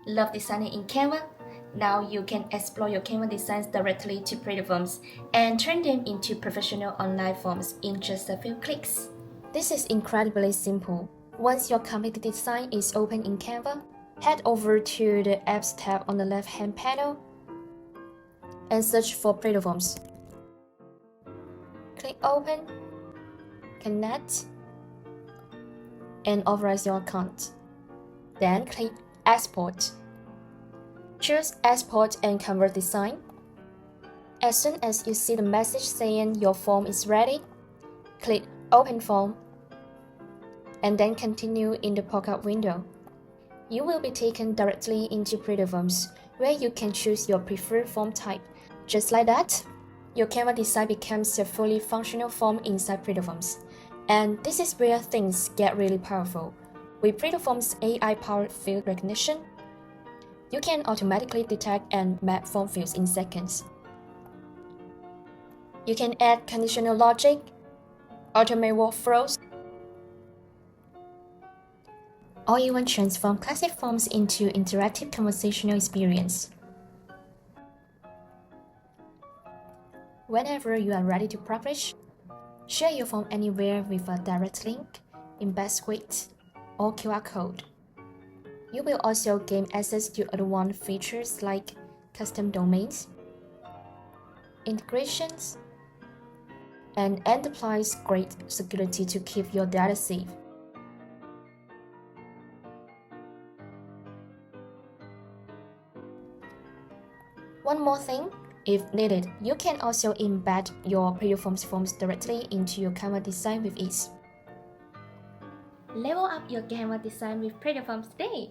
Love designing in Canva? Now you can explore your Canva designs directly to PlatoForms and turn them into professional online forms in just a few clicks. This is incredibly simple. Once your completed design is open in Canva, head over to the Apps tab on the left-hand panel and search for PlatoForms. Click Open, Connect, and authorize your account. Then click Export. Choose Export and Convert Design. As soon as you see the message saying your form is ready, click Open Form, and then continue in the pop-up window. You will be taken directly into PlatoForms, where you can choose your preferred form type. Just like that, your Canva design becomes a fully functional form inside PlatoForms. And this is where things get really powerful. With PlatoForms AI-powered field recognition, you can automatically detect and map form fields in seconds. You can add conditional logic, automate workflows, or even transform classic forms into interactive conversational experience. Whenever you are ready to publish, share your form anywhere with a direct link, embed script, or QR code. You will also gain access to advanced features like custom domains, integrations, and enterprise-grade security to keep your data safe. One more thing, if needed, you can also embed your PlatoForms forms directly into your Canva design with ease. Level up your Canva design with PlatoForms today!